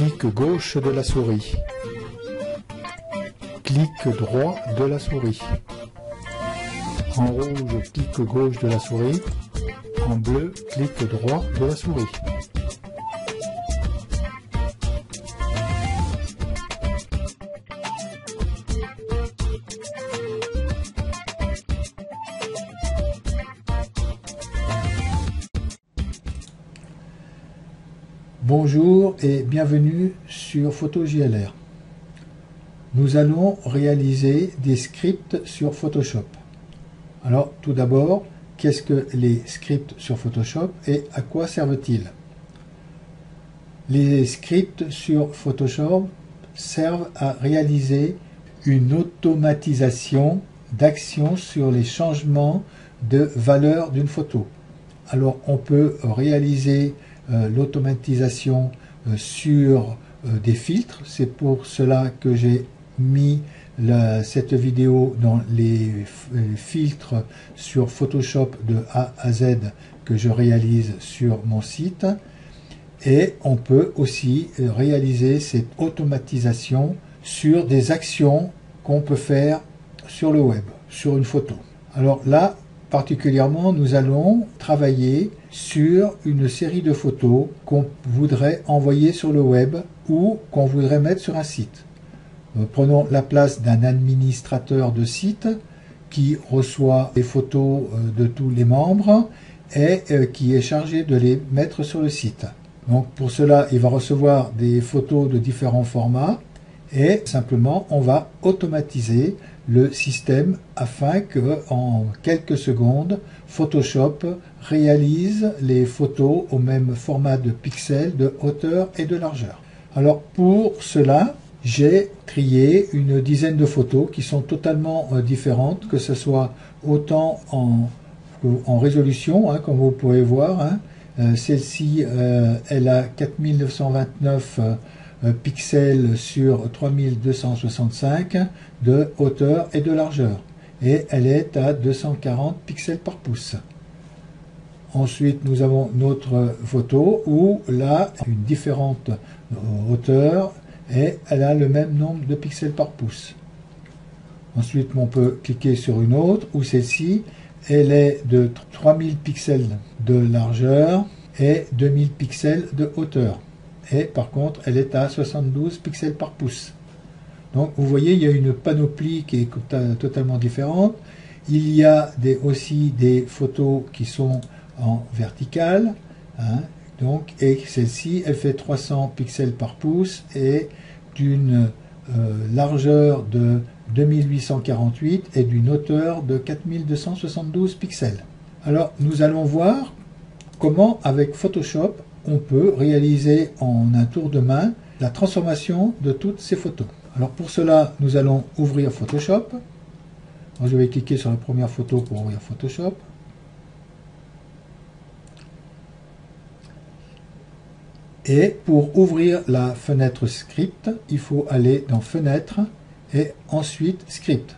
clic gauche de la souris, clic droit de la souris, en rouge, clic gauche de la souris, en bleu, clic droit de la souris. Bonjour et bienvenue sur PhotoJLR. Nous allons réaliser des scripts sur Photoshop. Alors tout d'abord, qu'est-ce que les scripts sur Photoshop et à quoi servent-ils? Les scripts sur Photoshop servent à réaliser une automatisation d'actions sur les changements de valeur d'une photo. Alors on peut réaliser l'automatisation sur des filtres. C'est pour cela que j'ai mis cette vidéo dans les filtres sur Photoshop de A à Z que je réalise sur mon site. Et on peut aussi réaliser cette automatisation sur des actions qu'on peut faire sur le web, sur une photo. Alors là, particulièrement, nous allons travailler sur une série de photos qu'on voudrait envoyer sur le web ou qu'on voudrait mettre sur un site. Prenons la place d'un administrateur de site qui reçoit les photos de tous les membres et qui est chargé de les mettre sur le site. Donc pour cela, il va recevoir des photos de différents formats et simplement on va automatiser le système afin que en quelques secondes Photoshop réalise les photos au même format de pixels, de hauteur et de largeur. Alors pour cela, j'ai trié une dizaine de photos qui sont totalement différentes, que ce soit autant en résolution, comme vous pouvez voir. Celle-ci, elle a 4929 pixels sur 3265 de hauteur et de largeur. Et elle est à 240 pixels par pouce. Ensuite, nous avons notre photo où là, une différente hauteur et elle a le même nombre de pixels par pouce. Ensuite, on peut cliquer sur une autre où celle-ci, elle est de 3000 pixels de largeur et 2000 pixels de hauteur. Et par contre, elle est à 72 pixels par pouce. Donc, vous voyez, il y a une panoplie qui est totalement différente. Il y a aussi des photos qui sont en verticale. Donc, et celle-ci, elle fait 300 pixels par pouce et d'une largeur de 2848 et d'une hauteur de 4272 pixels. Alors, nous allons voir comment, avec Photoshop, on peut réaliser en un tour de main la transformation de toutes ces photos. Alors pour cela, nous allons ouvrir Photoshop. Alors, je vais cliquer sur la première photo pour ouvrir Photoshop. Et pour ouvrir la fenêtre Script, il faut aller dans Fenêtre et ensuite Script.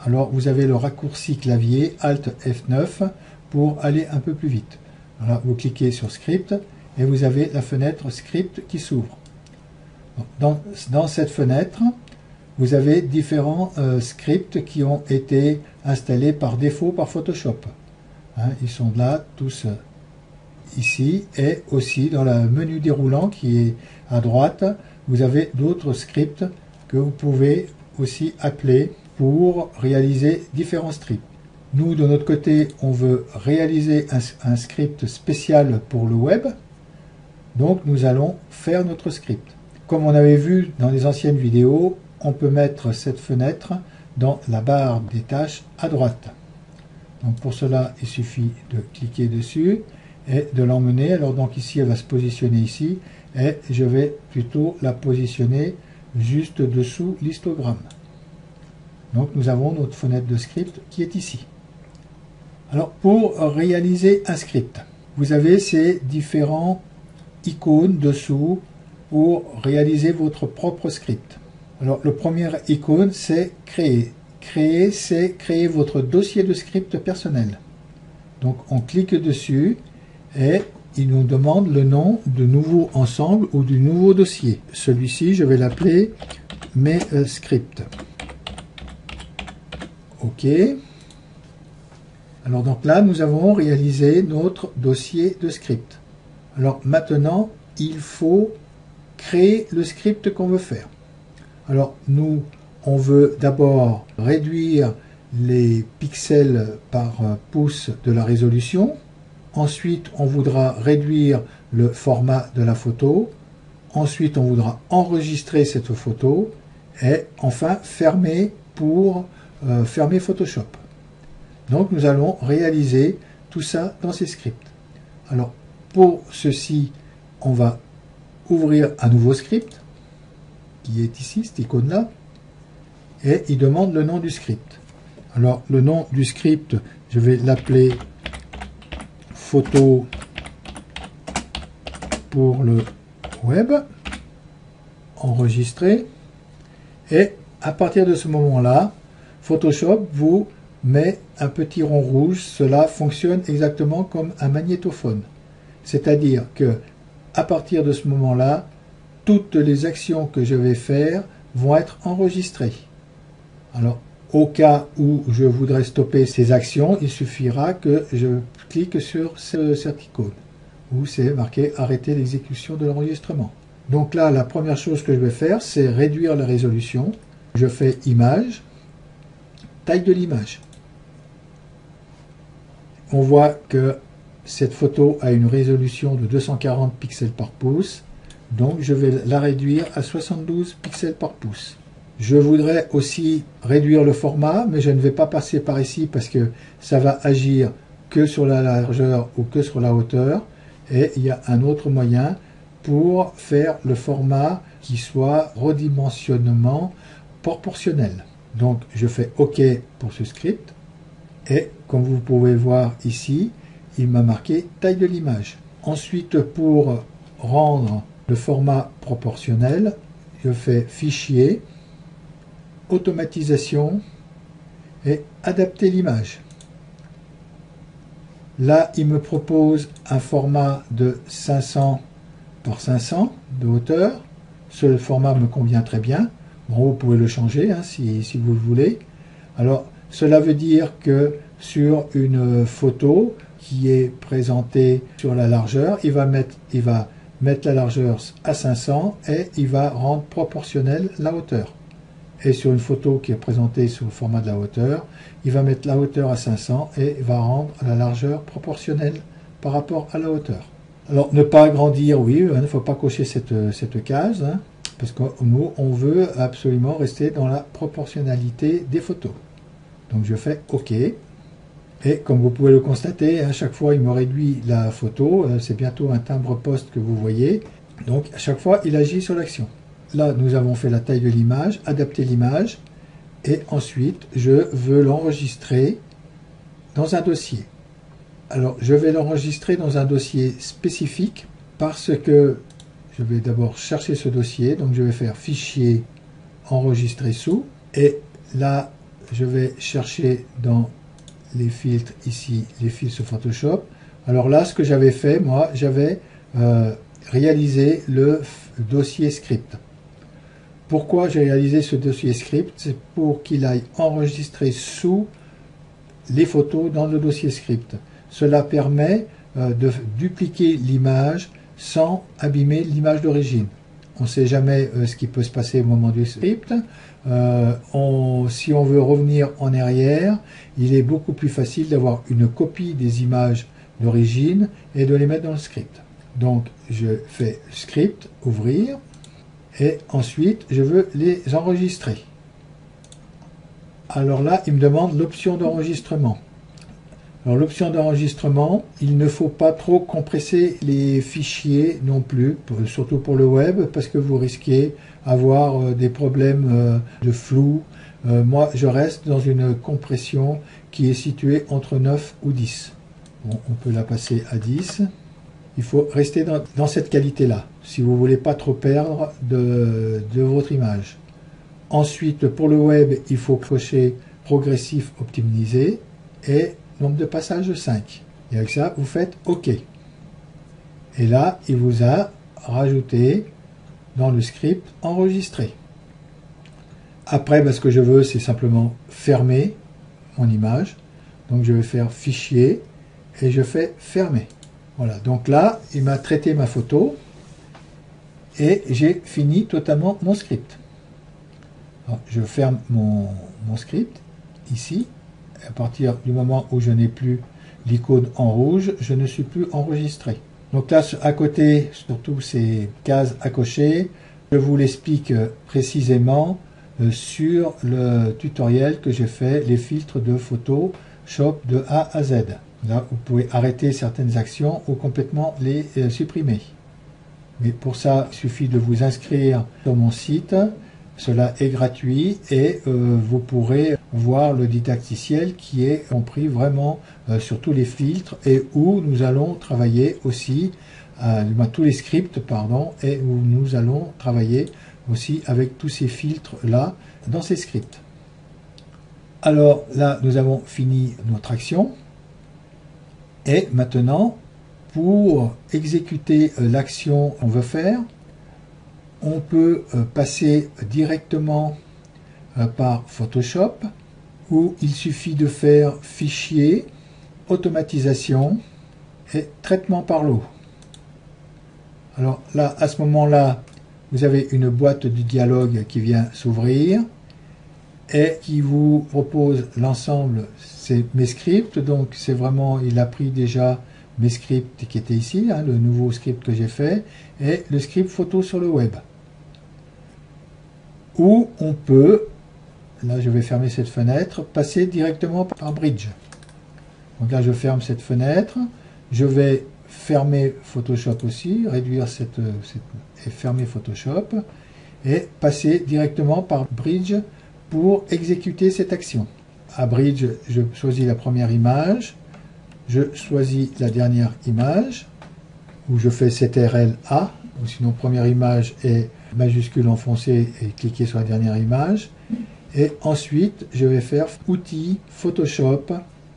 Alors vous avez le raccourci clavier Alt F9 pour aller un peu plus vite. Alors, vous cliquez sur Script et vous avez la fenêtre Script qui s'ouvre. Dans cette fenêtre, vous avez différents scripts qui ont été installés par défaut par Photoshop. Ils sont là, tous ici, et aussi dans le menu déroulant qui est à droite, vous avez d'autres scripts que vous pouvez aussi appeler pour réaliser différents scripts. Nous, de notre côté, on veut réaliser un script spécial pour le web. Donc, nous allons faire notre script. Comme on avait vu dans les anciennes vidéos, on peut mettre cette fenêtre dans la barre des tâches à droite. Donc, pour cela, il suffit de cliquer dessus et de l'emmener. Alors, donc ici, elle va se positionner ici et je vais plutôt la positionner juste dessous l'histogramme. Donc, nous avons notre fenêtre de script qui est ici. Alors, pour réaliser un script, vous avez ces différents icônes dessous pour réaliser votre propre script. Alors, le premier icône, c'est Créer. Créer, c'est créer votre dossier de script personnel. Donc, on clique dessus et il nous demande le nom de nouveau ensemble ou du nouveau dossier. Celui-ci, je vais l'appeler mes scripts. OK. Alors donc là, nous avons réalisé notre dossier de script. Alors maintenant, il faut créer le script qu'on veut faire. Alors nous, on veut d'abord réduire les pixels par pouce de la résolution. Ensuite, on voudra réduire le format de la photo. Ensuite, on voudra enregistrer cette photo. Et enfin, fermer pour fermer Photoshop. Donc, nous allons réaliser tout ça dans ces scripts. Alors, pour ceci, on va ouvrir un nouveau script qui est ici, cette icône-là. Et il demande le nom du script. Alors, le nom du script, je vais l'appeler photo pour le web. Enregistrer. Et à partir de ce moment-là, Photoshop vous met un petit rond rouge. Cela fonctionne exactement comme un magnétophone. C'est-à-dire que à partir de ce moment-là, toutes les actions que je vais faire vont être enregistrées. Alors, au cas où je voudrais stopper ces actions, il suffira que je clique sur cette icône où c'est marqué arrêter l'exécution de l'enregistrement. Donc là, la première chose que je vais faire, c'est réduire la résolution. Je fais image, taille de l'image. On voit que cette photo a une résolution de 240 pixels par pouce. Donc je vais la réduire à 72 pixels par pouce. Je voudrais aussi réduire le format, mais je ne vais pas passer par ici parce que ça va agir que sur la largeur ou que sur la hauteur. Et il y a un autre moyen pour faire le format qui soit redimensionnement proportionnel. Donc je fais OK pour ce script. Et comme vous pouvez voir ici, il m'a marqué taille de l'image. Ensuite, pour rendre le format proportionnel, je fais fichier, automatisation et adapter l'image. Là, il me propose un format de 500 par 500 de hauteur. Ce format me convient très bien. Bon, vous pouvez le changer hein, si vous le voulez. Alors, cela veut dire que sur une photo qui est présentée sur la largeur, il va mettre la largeur à 500 et il va rendre proportionnelle la hauteur. Et sur une photo qui est présentée sous le format de la hauteur, il va mettre la hauteur à 500 et va rendre la largeur proportionnelle par rapport à la hauteur. Alors, ne pas agrandir, oui, il ne faut pas cocher cette case, hein, parce que nous, on veut absolument rester dans la proportionnalité des photos. Donc, je fais OK. Et comme vous pouvez le constater, à chaque fois, il me réduit la photo. C'est bientôt un timbre-poste que vous voyez. Donc, à chaque fois, il agit sur l'action. Là, nous avons fait la taille de l'image, adapter l'image, et ensuite, je veux l'enregistrer dans un dossier. Alors, je vais l'enregistrer dans un dossier spécifique parce que je vais d'abord chercher ce dossier. Donc, je vais faire fichier, enregistrer sous, et là, je vais chercher dans les filtres ici, les fils sur Photoshop. Alors là, ce que j'avais fait, moi, j'avais réalisé le dossier script. Pourquoi j'ai réalisé ce dossier script? C'est pour qu'il aille enregistrer sous les photos dans le dossier script. Cela permet de dupliquer l'image sans abîmer l'image d'origine. On ne sait jamais ce qui peut se passer au moment du script. Si on veut revenir en arrière, il est beaucoup plus facile d'avoir une copie des images d'origine et de les mettre dans le script. Donc, je fais script, ouvrir, et ensuite, je veux les enregistrer. Alors là, il me demande l'option d'enregistrement. Alors l'option d'enregistrement, il ne faut pas trop compresser les fichiers non plus, surtout pour le web, parce que vous risquez d'avoir des problèmes de flou. Moi, je reste dans une compression qui est située entre 9 ou 10. Bon, on peut la passer à 10. Il faut rester dans cette qualité-là, si vous ne voulez pas trop perdre de votre image. Ensuite, pour le web, il faut cocher progressif optimisé et nombre de passages 5. Et avec ça, vous faites OK. Et là, il vous a rajouté dans le script enregistrer. Après, ce que je veux, c'est simplement fermer mon image. Donc je vais faire fichier et je fais fermer. Voilà, donc là, il m'a traité ma photo et j'ai fini totalement mon script. Alors, je ferme mon script ici. À partir du moment où je n'ai plus l'icône en rouge, je ne suis plus enregistré. Donc là, à côté, surtout ces cases à cocher, je vous l'explique précisément sur le tutoriel que j'ai fait, les filtres de Photoshop de A à Z. Là, vous pouvez arrêter certaines actions ou complètement les supprimer. Mais pour ça, il suffit de vous inscrire sur mon site. Cela est gratuit et vous pourrez voir le didacticiel qui est compris vraiment sur tous les filtres et où nous allons travailler aussi, tous les scripts, pardon, et où nous allons travailler aussi avec tous ces filtres-là dans ces scripts. Alors là, nous avons fini notre action. Et maintenant, pour exécuter l'action qu'on veut faire, on peut passer directement par Photoshop, où il suffit de faire Fichier, Automatisation et Traitement par l'eau. Alors là, à ce moment-là, vous avez une boîte de dialogue qui vient s'ouvrir et qui vous propose l'ensemble, c'est mes scripts. Donc c'est vraiment, il a pris déjà mes scripts qui étaient ici, hein, le nouveau script que j'ai fait, et le script photo sur le web. Où on peut, là je vais fermer cette fenêtre, passer directement par Bridge. Donc là je ferme cette fenêtre, je vais fermer Photoshop aussi, réduire et fermer Photoshop, et passer directement par Bridge pour exécuter cette action. À Bridge, je choisis la première image, je choisis la dernière image, où je fais CTRL-A, ou sinon première image et majuscule enfoncée et cliquer sur la dernière image. Et ensuite, je vais faire Outils, Photoshop,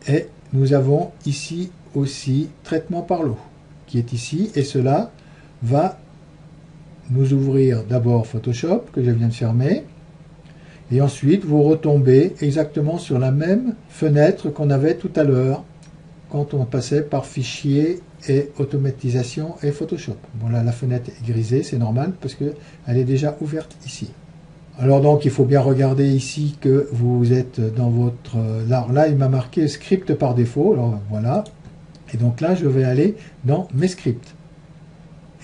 et nous avons ici aussi Traitement par l'eau, qui est ici, et cela va nous ouvrir d'abord Photoshop, que je viens de fermer, et ensuite vous retombez exactement sur la même fenêtre qu'on avait tout à l'heure, quand on passait par Fichier et Automatisation et Photoshop. Bon là, la fenêtre est grisée, c'est normal, parce qu'elle est déjà ouverte ici. Alors donc, il faut bien regarder ici que vous êtes dans votre... Là, il m'a marqué script par défaut, alors voilà. Et donc là, je vais aller dans mes scripts.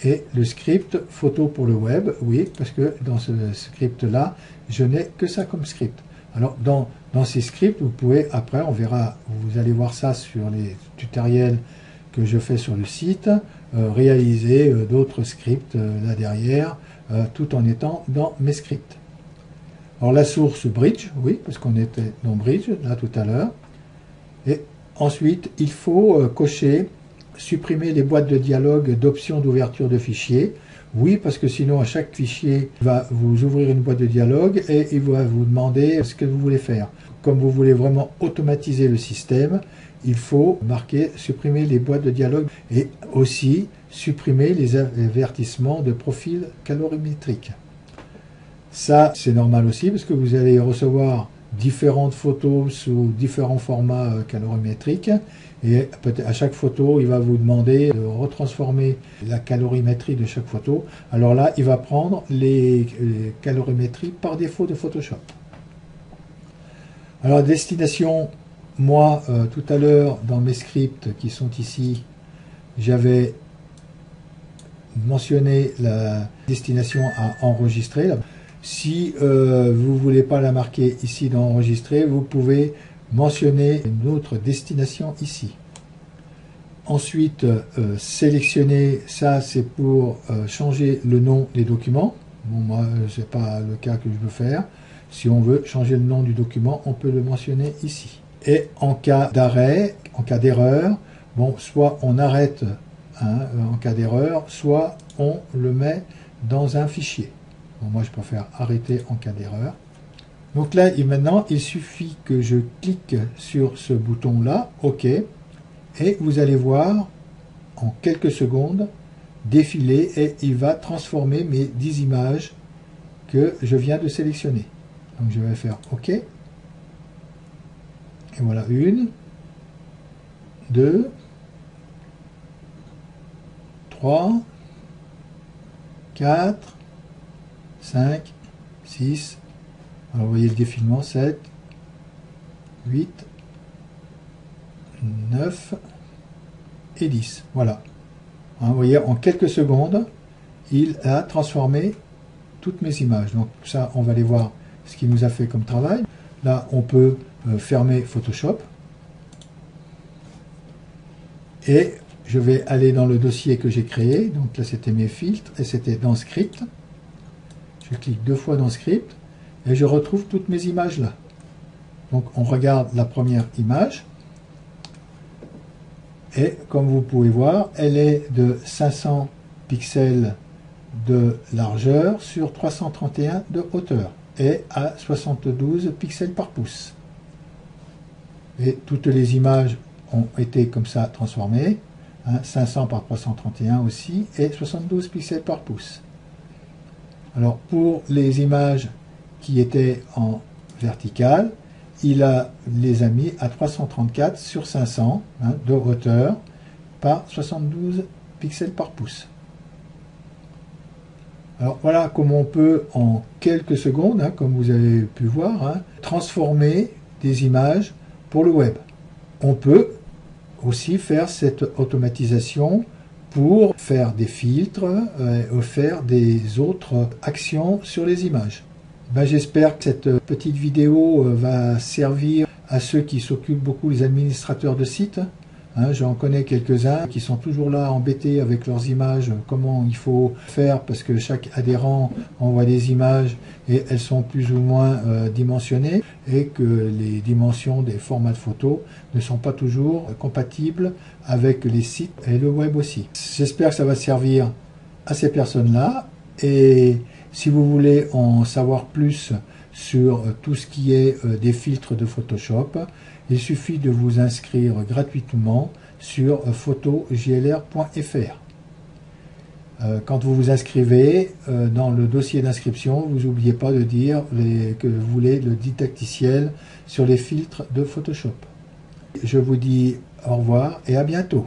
Et le script photo pour le web, oui, parce que dans ce script-là, je n'ai que ça comme script. Alors, dans ces scripts, vous pouvez, après, on verra, vous allez voir ça sur les tutoriels que je fais sur le site, réaliser d'autres scripts là derrière, tout en étant dans mes scripts. Alors la source Bridge, oui, parce qu'on était dans Bridge, là tout à l'heure. Et ensuite, il faut cocher, supprimer les boîtes de dialogue d'options d'ouverture de fichiers. Oui, parce que sinon, à chaque fichier, il va vous ouvrir une boîte de dialogue et il va vous demander ce que vous voulez faire. Comme vous voulez vraiment automatiser le système, il faut marquer supprimer les boîtes de dialogue et aussi supprimer les avertissements de profil calorimétrique. Ça, c'est normal aussi parce que vous allez recevoir différentes photos sous différents formats calorimétriques et à chaque photo, il va vous demander de retransformer la calorimétrie de chaque photo. Alors là, il va prendre les calorimétries par défaut de Photoshop. Alors, destination, moi, tout à l'heure, dans mes scripts qui sont ici, j'avais mentionné la destination à enregistrer. Si vous ne voulez pas la marquer ici dans enregistrer, vous pouvez mentionner une autre destination ici. Ensuite, sélectionner, ça c'est pour changer le nom des documents. Bon, moi, ce n'est pas le cas que je veux faire. Si on veut changer le nom du document, on peut le mentionner ici. Et en cas d'arrêt, en cas d'erreur, bon, soit on arrête en cas d'erreur, soit on le met dans un fichier. Bon, moi, je préfère arrêter en cas d'erreur. Donc là, maintenant, il suffit que je clique sur ce bouton-là, OK, et vous allez voir en quelques secondes défiler et il va transformer mes 10 images que je viens de sélectionner. Donc je vais faire OK. Et voilà, 1, 2, 3, 4, 5, 6, alors vous voyez le défilement, 7, 8, 9 et 10. Voilà. Hein, vous voyez, en quelques secondes, il a transformé toutes mes images. Donc ça, on va aller voir ce qu'il nous a fait comme travail. Là, on peut fermer Photoshop. Et je vais aller dans le dossier que j'ai créé. Donc là, c'était mes filtres et c'était dans Script. Je clique 2 fois dans Script et je retrouve toutes mes images là. Donc on regarde la première image. Et comme vous pouvez voir, elle est de 500 pixels de largeur sur 331 de hauteur et à 72 pixels par pouce. Et toutes les images ont été comme ça transformées, hein, 500 par 331 aussi, et 72 pixels par pouce. Alors pour les images qui étaient en verticale, il les a mis à 334 sur 500 hein, de hauteur par 72 pixels par pouce. Alors voilà comment on peut en quelques secondes, hein, comme vous avez pu voir, hein, transformer des images pour le web. On peut aussi faire cette automatisation pour faire des filtres ou faire des autres actions sur les images. Ben, j'espère que cette petite vidéo va servir à ceux qui s'occupent beaucoup, les administrateurs de sites. Hein, j'en connais quelques-uns qui sont toujours là embêtés avec leurs images, comment il faut faire parce que chaque adhérent envoie des images et elles sont plus ou moins dimensionnées et que les dimensions des formats de photos ne sont pas toujours compatibles avec les sites et le web aussi. J'espère que ça va servir à ces personnes-là et si vous voulez en savoir plus sur tout ce qui est des filtres de Photoshop, il suffit de vous inscrire gratuitement sur photogLR.fr. Quand vous vous inscrivez, dans le dossier d'inscription, vous n'oubliez pas de dire que vous voulez le didacticiel sur les filtres de Photoshop. Je vous dis au revoir et à bientôt.